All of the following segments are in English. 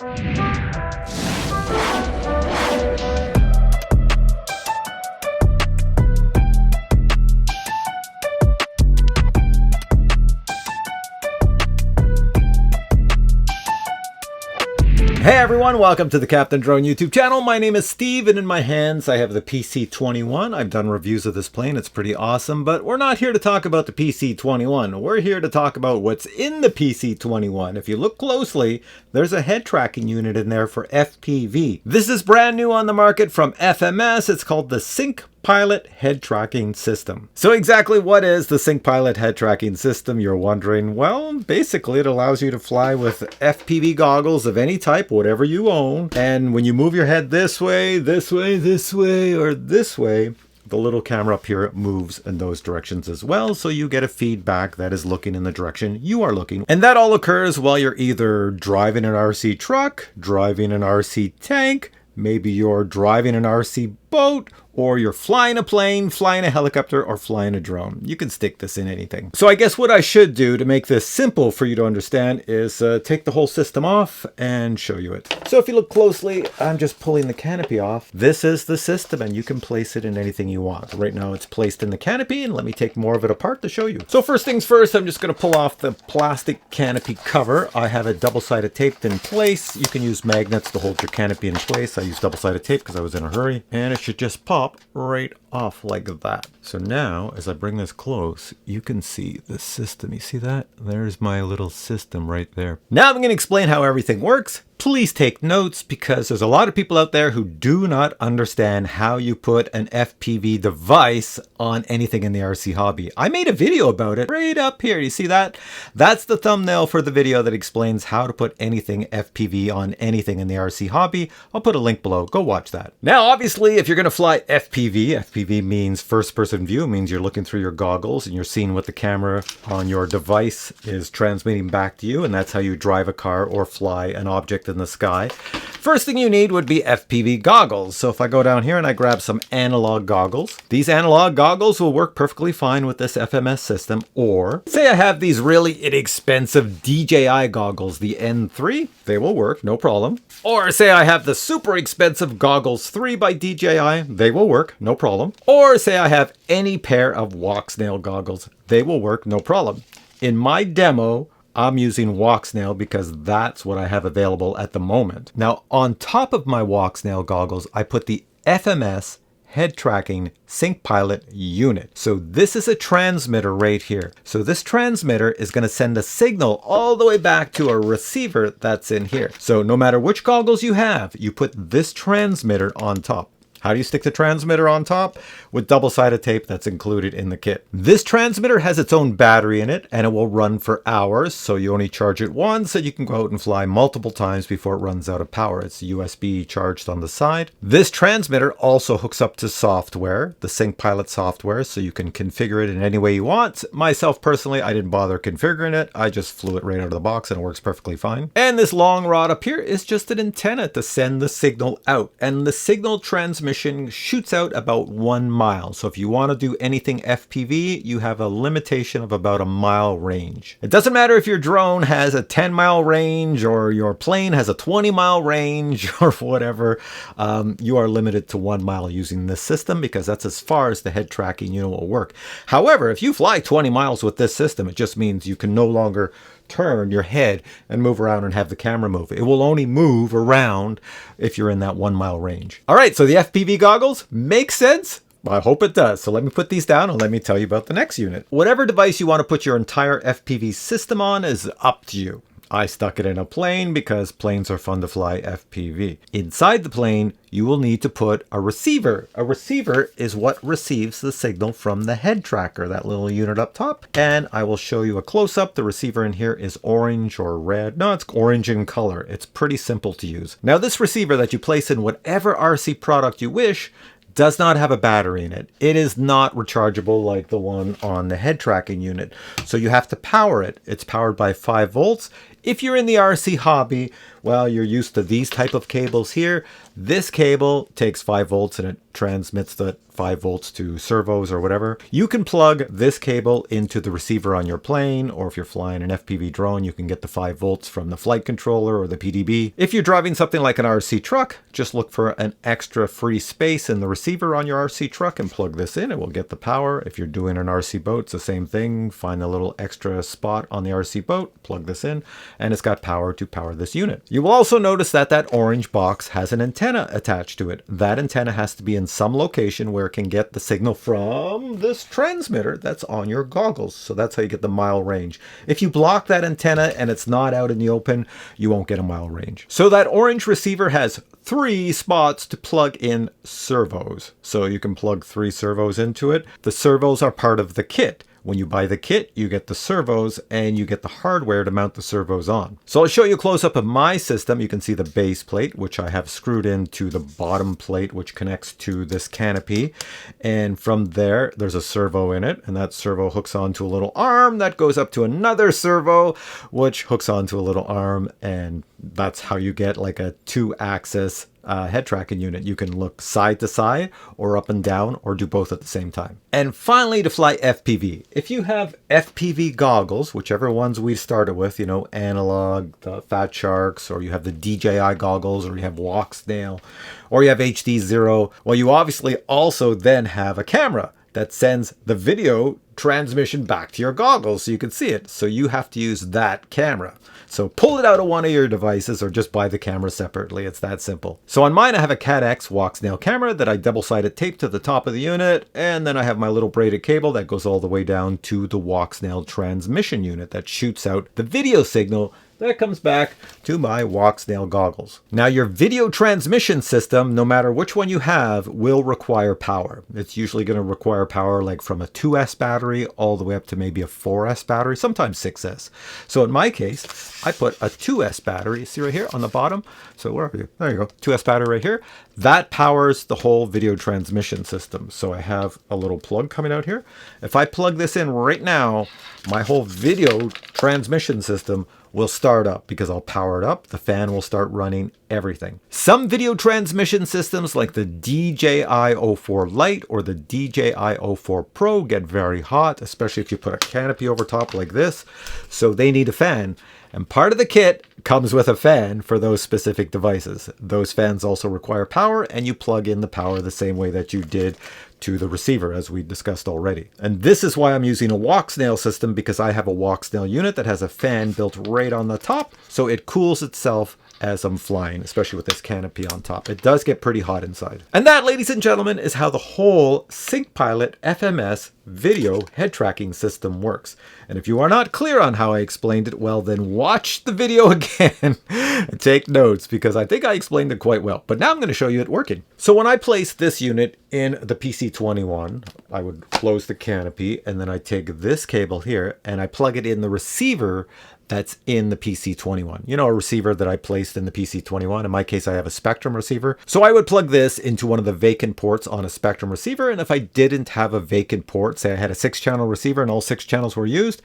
Hey everyone, welcome to the CaptainDrone YouTube channel. My name is Steve, and in my hands I have the PC-21. I've done reviews of this plane, it's pretty awesome, but we're not here to talk about the PC-21. We're here to talk about what's in the PC-21. If you look closely, there's a head tracking unit in there for FPV. This is brand new on the market from FMS. It's called the SyncPilot head tracking system. So exactly what is the SyncPilot head tracking system, you're wondering? Well, basically it allows you to fly with FPV goggles of any type, whatever you own. And when you move your head this way, this way, this way, or this way, the little camera up here moves in those directions as well, so you get a feedback that is looking in the direction you are looking. And that all occurs while you're either driving an RC truck, driving an RC tank, maybe you're driving an RC boat, or you're flying a plane, flying a helicopter, or flying a drone. You can stick this in anything. So I guess what I should do to make this simple for you to understand is take the whole system off and show you it. So if you look closely, I'm just pulling the canopy off. This is the system, and you can place it in anything you want. Right now it's placed in the canopy, and let me take more of it apart to show you. So first things first, I'm just going to pull off the plastic canopy cover. I have it double-sided taped in place. You can use magnets to hold your canopy in place. I used double-sided tape because I was in a hurry, and it should just pop right off like that. So now as I bring this close, you can see the system. You see that? There's my little system right there. Now I'm going to explain how everything works. Please take notes, because there's a lot of people out there who do not understand how you put an FPV device on anything in the RC hobby. I made a video about it right up here. You see that? That's the thumbnail for the video that explains how to put anything FPV on anything in the RC hobby. I'll put a link below. Go watch that. Now, obviously, if you're going to fly FPV means first person view. It means you're looking through your goggles and you're seeing what the camera on your device is transmitting back to you. And that's how you drive a car or fly an object in the sky. First thing you need would be FPV goggles. So if I go down here and I grab some analog goggles, these analog goggles will work perfectly fine with this FMS system. Or say I have these really inexpensive DJI goggles, the N3, they will work, no problem. Or say I have the super expensive goggles 3 by DJI, they will work, no problem. Or say I have any pair of Walksnail goggles, they will work, no problem. In my demo, I'm using Walksnail because that's what I have available at the moment. Now, on top of my Walksnail goggles, I put the FMS head tracking SyncPilot unit. So this is a transmitter right here. So this transmitter is going to send a signal all the way back to a receiver that's in here. So no matter which goggles you have, you put this transmitter on top. How do you stick the transmitter on top? With double-sided tape that's included in the kit. This transmitter has its own battery in it, and it will run for hours, so you only charge it once, and you can go out and fly multiple times before it runs out of power. It's USB charged on the side. This transmitter also hooks up to software, the SyncPilot software, so you can configure it in any way you want. Myself, personally, I didn't bother configuring it. I just flew it right out of the box, and it works perfectly fine. And this long rod up here is just an antenna to send the signal out, and the signal transmission shoots out about 1 mile. So if you want to do anything FPV, you have a limitation of about a mile range. It doesn't matter if your drone has a 10-mile range or your plane has a 20-mile range or whatever. You are limited to 1 mile using this system because that's as far as the head tracking unit will work. However, if you fly 20 miles with this system, it just means you can no longer turn your head and move around and have the camera move. It will only move around if you're in that 1 mile range. All right, so the FPV goggles make sense? I hope it does. So let me put these down and let me tell you about the next unit. Whatever device you want to put your entire FPV system on is up to you. I stuck it in a plane because planes are fun to fly FPV. Inside the plane, you will need to put a receiver. A receiver is what receives the signal from the head tracker, that little unit up top. And I will show you a close-up. The receiver in here is orange or red. No, it's orange in color. It's pretty simple to use. Now, this receiver that you place in whatever RC product you wish does not have a battery in it. It is not rechargeable like the one on the head tracking unit. So you have to power it. It's powered by 5 volts. If you're in the RC hobby, well, you're used to these type of cables here. This cable takes 5 volts and it transmits the 5 volts to servos or whatever. You can plug this cable into the receiver on your plane, or if you're flying an FPV drone, you can get the 5 volts from the flight controller or the PDB. If you're driving something like an RC truck, just look for an extra free space in the receiver on your RC truck and plug this in. It will get the power. If you're doing an RC boat, it's the same thing. Find a little extra spot on the RC boat, plug this in, and it's got power to power this unit. You will also notice that that orange box has an antenna attached to it. That antenna has to be in some location where it can get the signal from this transmitter that's on your goggles. So that's how you get the mile range. If you block that antenna and it's not out in the open, you won't get a mile range. So that orange receiver has 3 spots to plug in servos. So you can plug 3 servos into it. The servos are part of the kit. When you buy the kit, you get the servos and you get the hardware to mount the servos on. So I'll show you a close-up of my system. You can see the base plate, which I have screwed into the bottom plate, which connects to this canopy. And from there, there's a servo in it, and that servo hooks onto a little arm that goes up to another servo, which hooks onto a little arm, and that's how you get like a 2-axis head tracking unit. You can look side to side or up and down or do both at the same time. And finally, to fly FPV. If you have FPV goggles, whichever ones we started with, you know, analog, the Fat Sharks, or you have the DJI goggles, or you have Walksnail, or you have HD0, well, you obviously also then have a camera that sends the video transmission back to your goggles so you can see it. So you have to use that camera. So pull it out of one of your devices or just buy the camera separately. It's that simple. So on mine, I have a Cat X Walksnail camera that I double-sided tape to the top of the unit. And then I have my little braided cable that goes all the way down to the Walksnail transmission unit that shoots out the video signal that comes back to my Walksnail goggles. Now your video transmission system, no matter which one you have, will require power. It's usually going to require power like from a 2S battery all the way up to maybe a 4S battery, sometimes 6S. So in my case, I put a 2S battery, see right here on the bottom? So where are you? There you go, 2S battery right here. That powers the whole video transmission system. So I have a little plug coming out here. If I plug this in right now, my whole video transmission system will start up because I'll power it up. The fan will start running, everything. Some video transmission systems like the DJI-04 Lite or the DJI-04 Pro get very hot, especially if you put a canopy over top like this. So they need a fan. And part of the kit comes with a fan for those specific devices. Those fans also require power, and you plug in the power the same way that you did to the receiver, as we discussed already. And this is why I'm using a Walksnail system, because I have a Walksnail unit that has a fan built right on the top, so it cools itself as I'm flying, especially with this canopy on top. It does get pretty hot inside. And that, ladies and gentlemen, is how the whole SyncPilot FMS video head tracking system works. And if you are not clear on how I explained it, well, then watch the video again and take notes, because I think I explained it quite well. But now I'm going to show you it working. So when I place this unit in the PC-21, I would close the canopy, and then I take this cable here and I plug it in the receiver that's in the PC-21. You know, a receiver that I placed in the PC-21. In my case, I have a Spectrum receiver. So I would plug this into one of the vacant ports on a Spectrum receiver. And if I didn't have a vacant port, say I had a 6-channel receiver and all 6 channels were used,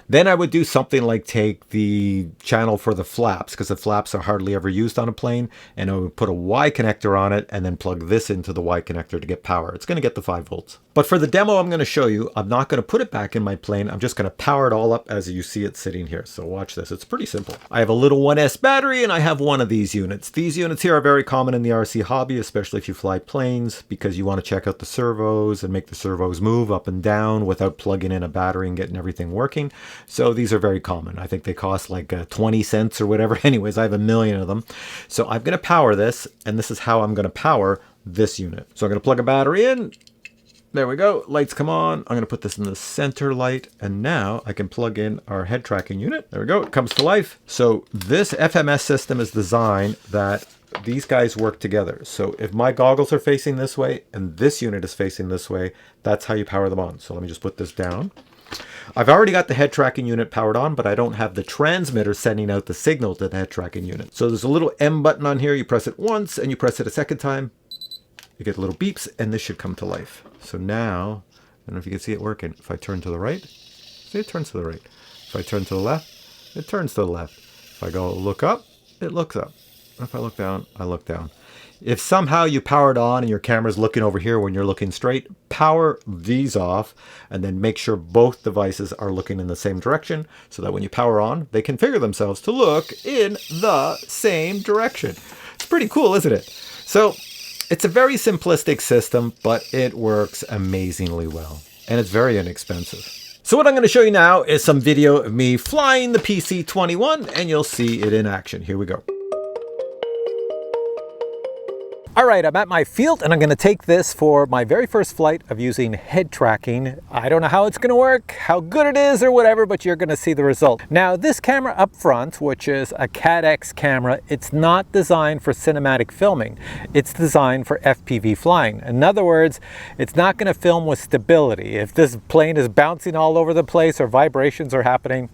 then I would do something like take the channel for the flaps, because the flaps are hardly ever used on a plane, and I would put a Y connector on it and then plug this into the Y connector to get power. It's going to get the 5 volts. But for the demo I'm going to show you, I'm not going to put it back in my plane. I'm just going to power it all up as you see it sitting here. So watch this. It's pretty simple. I have a little 1S battery and I have one of these units. These units here are very common in the RC hobby, especially if you fly planes, because you want to check out the servos and make the servos move up and down without plugging in a battery and getting everything working. So these are very common. I think they cost like 20 cents or whatever. Anyways, I have a million of them. So I'm going to power this, and this is how I'm going to power this unit. So I'm going to plug a battery in. There we go. Lights come on. I'm going to put this in the center light, and now I can plug in our head tracking unit. There we go. It comes to life. So this FMS system is designed that these guys work together. So if my goggles are facing this way and this unit is facing this way, that's how you power them on. So let me just put this down. I've already got the head tracking unit powered on, but I don't have the transmitter sending out the signal to the head tracking unit. So there's a little M button on here. You press it once and you press it a second time. You get little beeps, and this should come to life. So now, I don't know if you can see it working. If I turn to the right, see, it turns to the right. If I turn to the left, it turns to the left. If I go look up, it looks up. If I look down, I look down. If somehow you power it on and your camera's looking over here when you're looking straight, power these off and then make sure both devices are looking in the same direction so that when you power on, they configure themselves to look in the same direction. It's pretty cool, isn't it? So it's a very simplistic system, but it works amazingly well and it's very inexpensive. So what I'm going to show you now is some video of me flying the PC-21 and you'll see it in action. Here we go. All right, I'm at my field and I'm going to take this for my very first flight of using head tracking. I don't know how it's going to work, how good it is or whatever, but you're going to see the result. Now this camera up front, which is a CAD-X camera, it's not designed for cinematic filming. It's designed for FPV flying. In other words, it's not going to film with stability. If this plane is bouncing all over the place or vibrations are happening,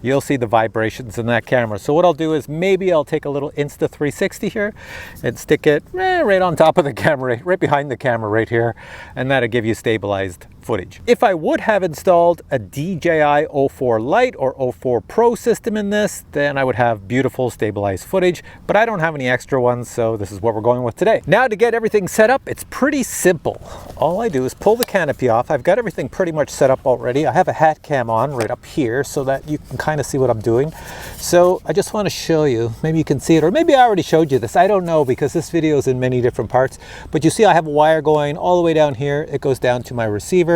you'll see the vibrations in that camera. So what I'll do is maybe I'll take a little Insta360 here and stick it right on top of the camera, right behind the camera right here, and that'll give you stabilized footage. If I would have installed a DJI 04 Lite or 04 Pro system in this, then I would have beautiful stabilized footage, but I don't have any extra ones, so this is what we're going with today. Now to get everything set up, it's pretty simple. All I do is pull the canopy off. I've got everything pretty much set up already. I have a hat cam on right up here so that you can kind of see what I'm doing. So I just want to show you, maybe you can see it, or maybe I already showed you this, I don't know, because this video is in many different parts, but you see I have a wire going all the way down here. It goes down to my receiver,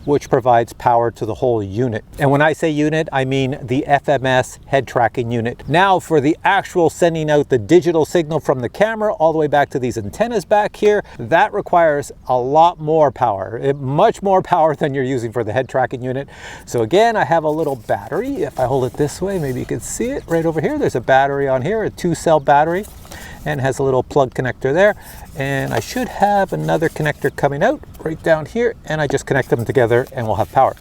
which provides power to the whole unit. And when I say unit, I mean the FMS head tracking unit. Now for the actual sending out the digital signal from the camera all the way back to these antennas back here, that requires a lot more power, much more power than you're using for the head tracking unit. So again, I have a little battery. If I hold it this way, maybe you can see it right over here. There's a battery on here, a 2-cell battery, and has a little plug connector there. And I should have another connector coming out right down here, and I just connect them together and we'll have power.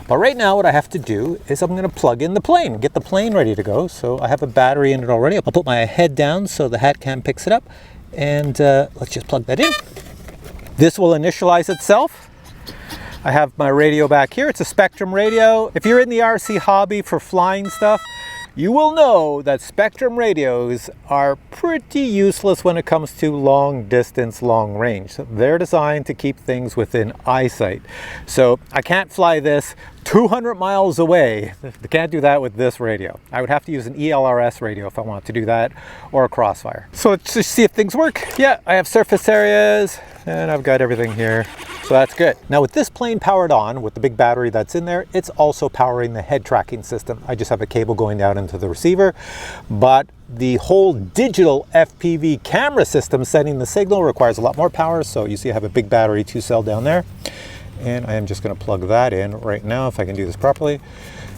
But right now what I have to do is I'm going to plug in the plane, get the plane ready to go. So I have a battery in it already. I'll put my head down so the hat cam picks it up, and let's just plug that in. This will initialize itself. I have my radio back here. It's a Spectrum radio. If you're in the RC hobby for flying stuff, you will know that Spectrum radios are pretty useless when it comes to long distance, long range. They're designed to keep things within eyesight. So I can't fly this 200 miles away. I can't do that with this radio. I would have to use an ELRS radio if I want to do that, or a Crossfire. So let's just see if things work. Yeah, I have surface areas and I've got everything here. So that's good. Now with this plane powered on, with the big battery that's in there, it's also powering the head tracking system. I just have a cable going down into the receiver, but the whole digital FPV camera system sending the signal requires a lot more power. So you see I have a big battery 2-cell down there, and I am just going to plug that in right now if I can do this properly.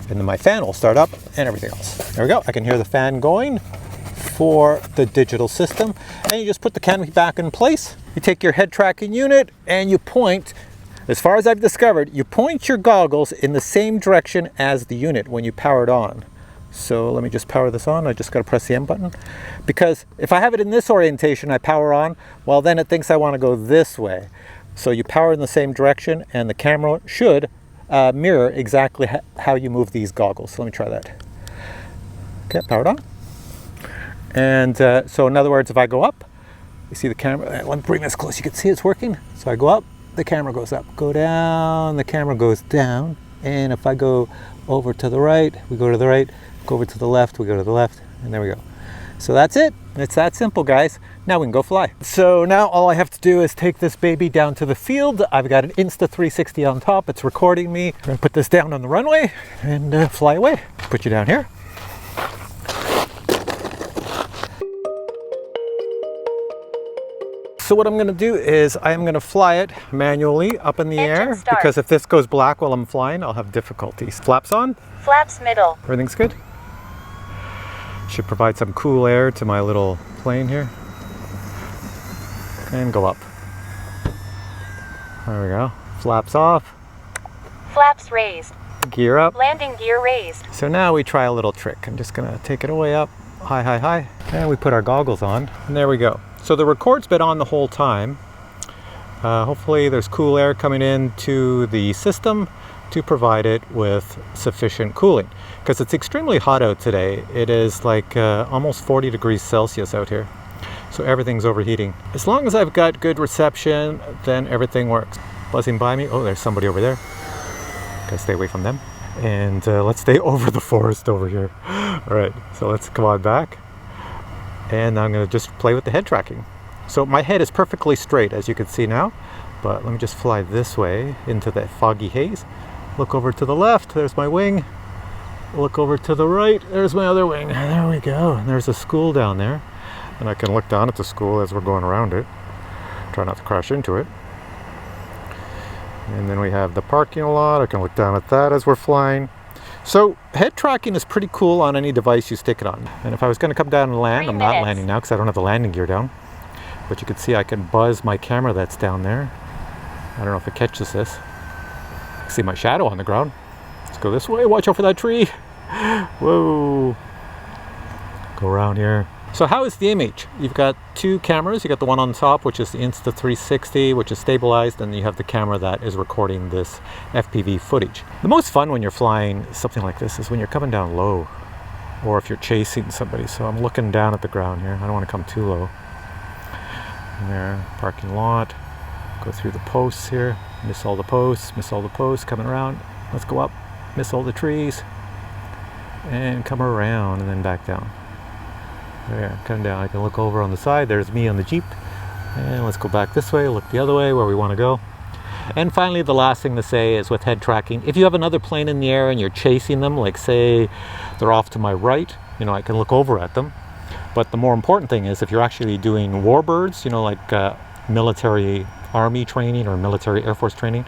And then my fan will start up and everything else. There we go. I can hear the fan going for the digital system, and you just put the canopy back in place. You take your head tracking unit and you point, as far as I've discovered, you point your goggles in the same direction as the unit when you power it on. So let me just power this on. I just got to press the M button, because if I have it in this orientation, I power on, well then it thinks I want to go this way. So you power in the same direction and the camera should mirror exactly how you move these goggles. So let me try that. Okay, powered on. And so in other words, if I go up, you see the camera, let me bring this close, you can see it's working. So I go up, the camera goes up, go down, the camera goes down. And if I go over to the right, we go to the right, go over to the left, we go to the left, and there we go. So that's it. It's that simple, guys. Now we can go fly. So now all I have to do is take this baby down to the field. I've got an Insta360 on top. It's recording me. I'm gonna put this down on the runway and fly away. Put you down here. So what I'm going to do is I am going to fly it manually up in the air, because if this goes black while I'm flying, I'll have difficulties. Flaps on. Flaps middle. Everything's good. Should provide some cool air to my little plane here. And go up. There we go. Flaps off. Flaps raised. Gear up. Landing gear raised. So now we try a little trick. I'm just going to take it away up. High, high, high. And we put our goggles on. And there we go. So the record's been on the whole time. Hopefully there's cool air coming into the system. to provide it with sufficient cooling, because it's extremely hot out today. It is like almost 40 degrees Celsius out here, so everything's overheating. As long as I've got good reception, then everything works. Buzzing by me. Oh, there's somebody over there. Gotta stay away from them. And let's stay over the forest over here. All right, so let's come on back. And I'm gonna just play with the head tracking. So my head is perfectly straight, as you can see now, but let me just fly this way into that foggy haze. Look over to the left, there's my wing. Look over to the right, there's my other wing. There we go. And there's a school down there. And I can look down at the school as we're going around it. Try not to crash into it. And then we have the parking lot. I can look down at that as we're flying. So head tracking is pretty cool on any device you stick it on. And if I was going to come down and land, I'm not landing now because I don't have the landing gear down. But you can see I can buzz my camera that's down there. I don't know if it catches this. See my shadow on the ground. Let's go this way. Watch out for that tree. Whoa. Go around here. So how is the image? You've got two cameras. You got the one on top, which is the Insta360, which is stabilized, and you have the camera that is recording this FPV footage. The most fun when you're flying something like this is when you're coming down low, or if you're chasing somebody. So I'm looking down at the ground here. I don't want to come too low. There, parking lot. Go through the posts here. Miss all the posts, coming around. Let's go up, miss all the trees, and come around and then back down. There, come down. I can look over on the side. There's me on the Jeep. And let's go back this way, look the other way where we want to go. And finally, the last thing to say is with head tracking, if you have another plane in the air and you're chasing them, like say they're off to my right, you know, I can look over at them. But the more important thing is if you're actually doing warbirds, you know, like military army training or military air force training,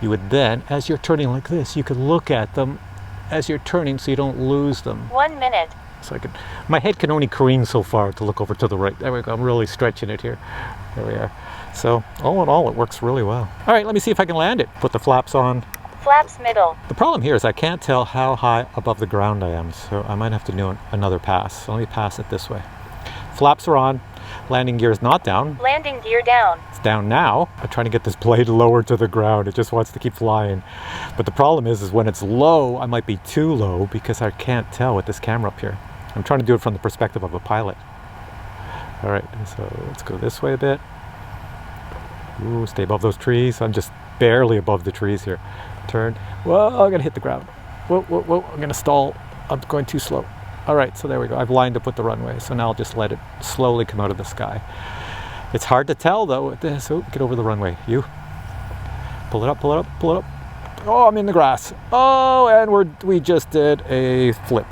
you would then, as you're turning like this, you could look at them as you're turning so you don't lose them. 1 minute. So my head can only careen so far to look over to the right. There we go. I'm really stretching it here. There we are. So all in all, it works really well. All right, let me see if I can land it. Put the flaps on. Flaps middle. The problem here is I can't tell how high above the ground I am, so I might have to do another pass. So let me pass it this way. Flaps are on. Landing gear is not down. Landing gear down. It's down now. I'm trying to get this blade lower to the ground. It just wants to keep flying. But the problem is when it's low, I might be too low because I can't tell with this camera up here. I'm trying to do it from the perspective of a pilot. All right, so let's go this way a bit. Ooh, stay above those trees. I'm just barely above the trees here. Turn. Whoa, I'm gonna hit the ground. Whoa, whoa, whoa, I'm gonna stall. I'm going too slow. All right, so there we go. I've lined up with the runway, so now I'll just let it slowly come out of the sky. It's hard to tell though with this. Oh, get over the runway. You. Pull it up, pull it up, pull it up. Oh, I'm in the grass. Oh, and we just did a flip.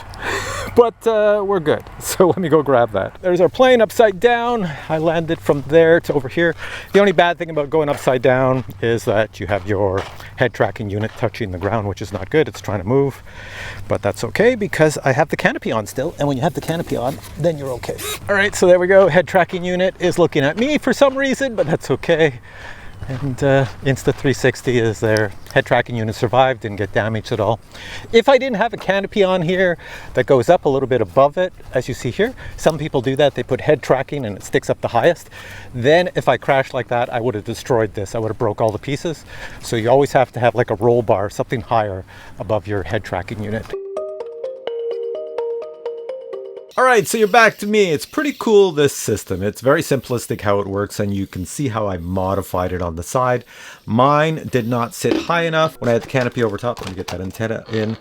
But we're good. So let me go grab that. There's our plane upside down. I landed from there to over here. The only bad thing about going upside down is that you have your head tracking unit touching the ground, which is not good. It's trying to move, but that's okay because I have the canopy on still. And when you have the canopy on, then you're okay. All right, so there we go. Head tracking unit is looking at me for some reason, but that's okay. And Insta360 is there. Head tracking unit survived, didn't get damaged at all. If I didn't have a canopy on here that goes up a little bit above it, as you see here, some people do that. They put head tracking and it sticks up the highest. Then if I crashed like that, I would have destroyed this. I would have broke all the pieces. So you always have to have like a roll bar, something higher above your head tracking unit. All right, so you're back to me. It's pretty cool, this system. It's very simplistic how it works, and you can see how I modified it on the side. Mine did not sit high enough when I had the canopy over top. Let me get that antenna in.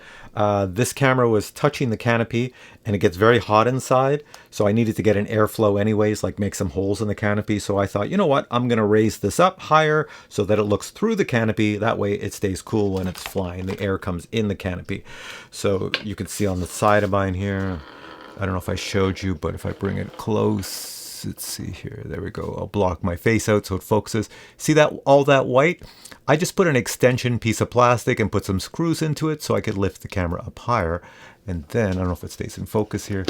This camera was touching the canopy, and it gets very hot inside, so I needed to get an airflow anyways, like make some holes in the canopy. So I thought, you know what, I'm going to raise this up higher so that it looks through the canopy. That way it stays cool when it's flying. The air comes in the canopy. So you can see on the side of mine here, I don't know if I showed you, but if I bring it close, let's see here. There we go. I'll block my face out so it focuses. See that, all that white? I just put an extension piece of plastic and put some screws into it so I could lift the camera up higher. And then, I don't know if it stays in focus here.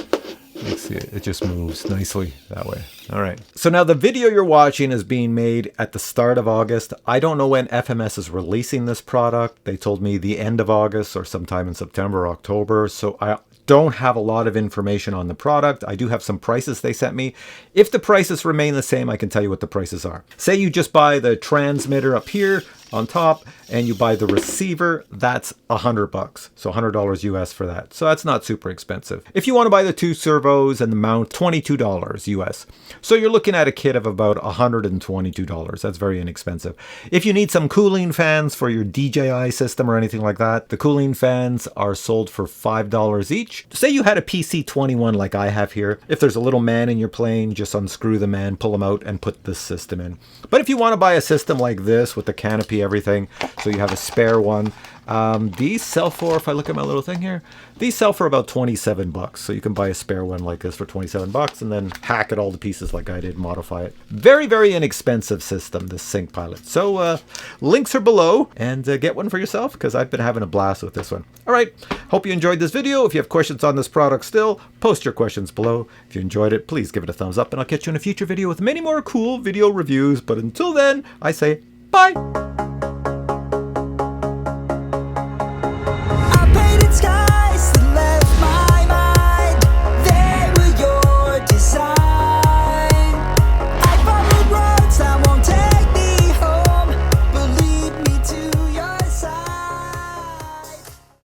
Let's see, it just moves nicely that way. All right. So now the video you're watching is being made at the start of August. I don't know when FMS is releasing this product. They told me the end of August or sometime in September or October. So I don't have a lot of information on the product. I do have some prices they sent me. If the prices remain the same, I can tell you what the prices are. Say you just buy the transmitter up here, on top, and you buy the receiver, that's $100. So $100 US for that. So that's not super expensive. If you want to buy the 2 servos and the mount, $22 US. So you're looking at a kit of about $122. That's very inexpensive. If you need some cooling fans for your DJI system or anything like that, the cooling fans are sold for $5 each. Say you had a PC-21 like I have here. If there's a little man in your plane, just unscrew the man, pull him out, and put this system in. But if you want to buy a system like this with the canopy, everything, so you have a spare one, these sell for, if I look at my little thing here, these sell for about $27. So you can buy a spare one like this for $27 and then hack it all to pieces like I did, modify it. Very, very inexpensive system, this SyncPilot. So links are below, and get one for yourself, because I've been having a blast with this one. All right, hope you enjoyed this video. If you have questions on this product still, post your questions below. If you enjoyed it, please give it a thumbs up, and I'll catch you in a future video with many more cool video reviews. But until then, I say bye.